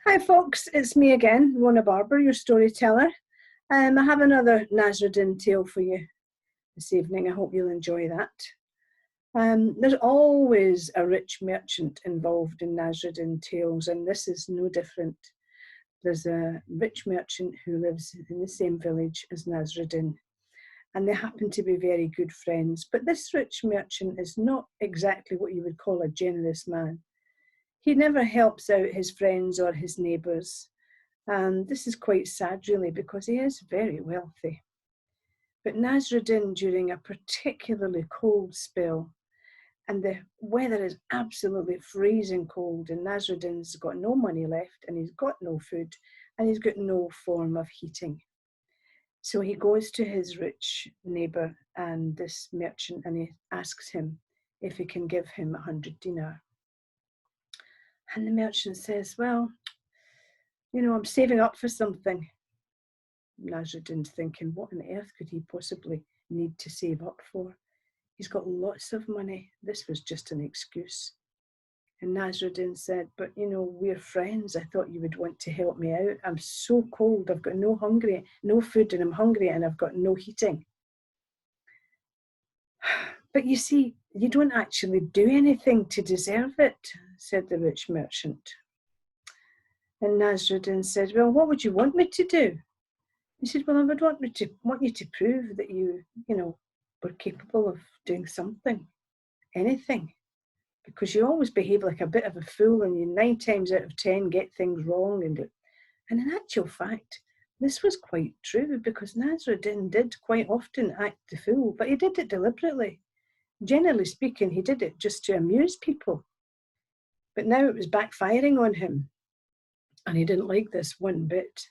Hi folks, it's me again, Rona Barbour, your storyteller. I have another Nasruddin tale for you this evening. I hope you'll enjoy that. There's always a rich merchant involved in Nasruddin tales, and this is no different. There's a rich merchant who lives in the same village as Nasruddin, and they happen to be very good friends. But this rich merchant is not exactly what you would call a generous man. He never helps out his friends or his neighbours. And this is quite sad, really, because he is very wealthy. But Nasruddin, during a particularly cold spell, and the weather is absolutely freezing cold, and Nasruddin's got no money left, and he's got no food, and he's got no form of heating. So he goes to his rich neighbour and this merchant, and he asks him if he can give him 100 dinar. And the merchant says, well, I'm saving up for something. Nasruddin's thinking, what on earth could he possibly need to save up for? He's got lots of money. This was just an excuse. And Nasruddin said, but we're friends. I thought you would want to help me out. I'm so cold. I've got no food, and I'm hungry, and I've got no heating. But you see, you don't actually do anything to deserve it, said the rich merchant. And Nasruddin said, well, what would you want me to do? He said, well, I would want you to prove that you were capable of doing something, anything, because you always behave like a bit of a fool, and you 9 times out of 10 get things wrong. And in actual fact, this was quite true, because Nasruddin did quite often act the fool, but he did it deliberately. Generally speaking, he did it just to amuse people. But now it was backfiring on him, and he didn't like this one bit.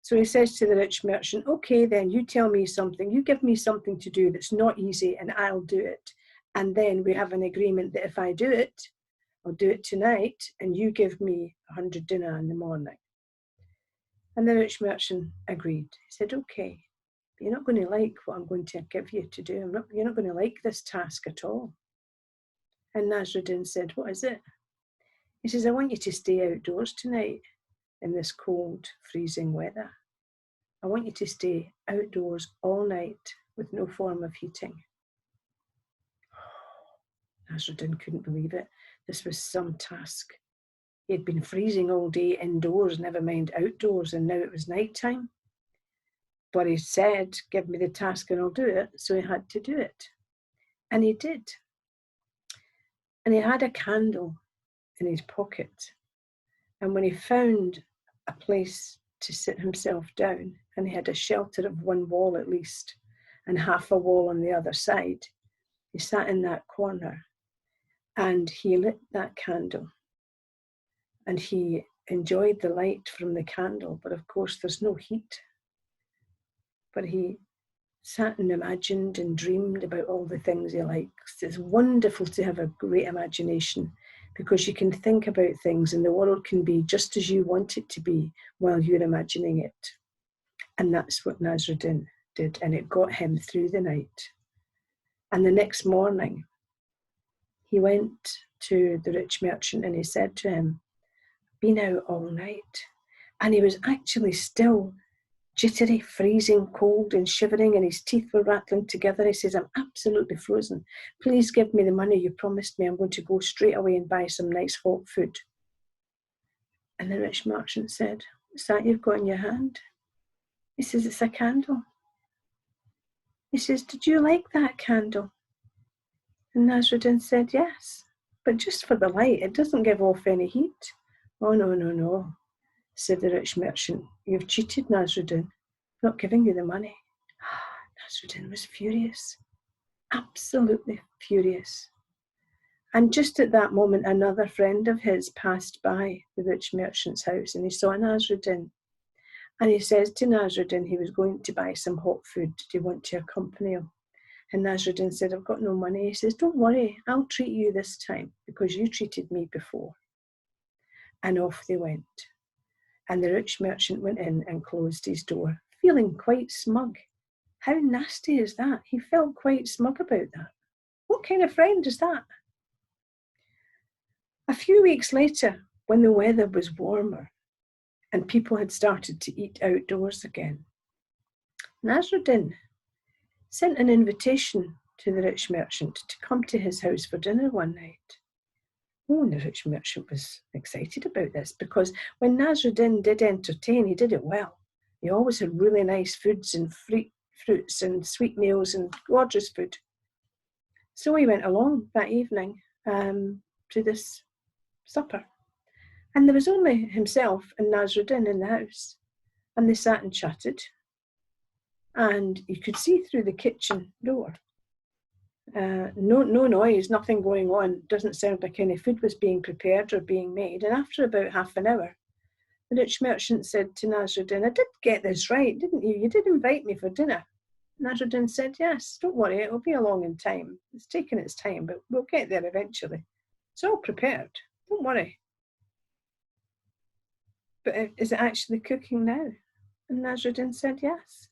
So he says to the rich merchant, okay, then you tell me something, you give me something to do that's not easy, and I'll do it. And then we have an agreement that if I do it, I'll do it tonight, and you give me 100 dinar in the morning. And the rich merchant agreed. He said, okay, but you're not going to like what I'm going to give you to do. You're not going to like this task at all. And Nasruddin said, what is it? He says, I want you to stay outdoors tonight in this cold, freezing weather. I want you to stay outdoors all night with no form of heating. Nasruddin couldn't believe it. This was some task. He had been freezing all day indoors, never mind outdoors, and now it was night time. But he said, give me the task and I'll do it. So he had to do it. And he did. And he had a candle in his pocket. And when he found a place to sit himself down, and he had a shelter of one wall at least, and half a wall on the other side, he sat in that corner and he lit that candle. And he enjoyed the light from the candle, but of course there's no heat. But he sat and imagined and dreamed about all the things he likes. It's wonderful to have a great imagination, because you can think about things and the world can be just as you want it to be while you're imagining it. And that's what Nasruddin did, and it got him through the night. And the next morning, he went to the rich merchant and he said to him, been out all night. And he was actually still jittery, freezing cold and shivering, and his teeth were rattling together. He says, I'm absolutely frozen. Please give me the money you promised me. I'm going to go straight away and buy some nice hot food. And the rich merchant said, what's that you've got in your hand? He says, it's a candle. He says, did you like that candle? And Nasruddin said, yes, but just for the light. It doesn't give off any heat. Oh, no, said the rich merchant. You've cheated, Nasruddin. I'm not giving you the money. Nasruddin was furious, absolutely furious. And just at that moment, another friend of his passed by the rich merchant's house, and he saw Nasruddin. And he says to Nasruddin he was going to buy some hot food. Do you want to accompany him? And Nasruddin said, I've got no money. He says, don't worry, I'll treat you this time, because you treated me before. And off they went. And the rich merchant went in and closed his door, feeling quite smug. How nasty is that? He felt quite smug about that. What kind of friend is that? A few weeks later, when the weather was warmer, and people had started to eat outdoors again. Nasruddin sent an invitation to the rich merchant to come to his house for dinner one night. Oh, and the rich merchant was excited about this, because when Nasruddin did entertain, he did it well. He always had really nice foods and fruits and sweet meals and gorgeous food. So he went along that evening to this supper. And there was only himself and Nasruddin in the house. And they sat and chatted. And you could see through the kitchen door. No noise, nothing going on. Doesn't sound like any food was being prepared or being made. And after about half an hour, the rich merchant said to Nasruddin, I did get this right, didn't you? You did invite me for dinner. Nasruddin said, yes, don't worry, it'll be along in time. It's taken its time, but we'll get there eventually. It's all prepared, don't worry. But is it actually cooking now? And Nasruddin said, yes.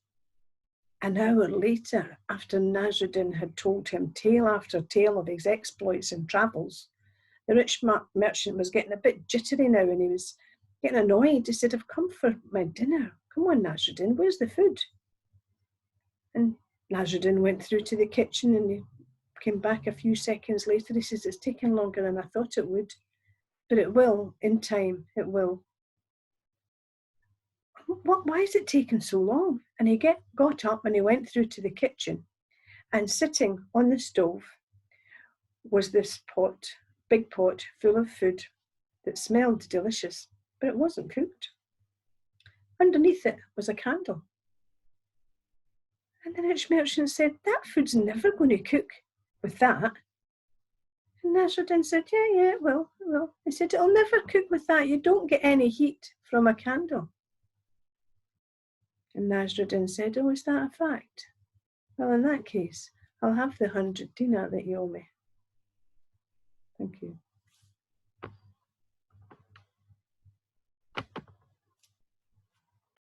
An hour later, after Nasruddin had told him tale after tale of his exploits and travels, the rich merchant was getting a bit jittery now, and he was getting annoyed. He said, I've come for my dinner. Come on, Nasruddin, where's the food? And Nasruddin went through to the kitchen, and he came back a few seconds later. He says, it's taken longer than I thought it would, but it will, in time, it will. Why is it taking so long? And he got up and he went through to the kitchen, and sitting on the stove was this pot, big pot, full of food that smelled delicious, but it wasn't cooked. Underneath it was a candle. And the rich merchant said, that food's never going to cook with that. And Nasruddin said, yeah, it will. He said, it'll never cook with that. You don't get any heat from a candle. And Nasruddin said, oh, is that a fact? Well, in that case, I'll have the 100 dinar that you owe me. Thank you.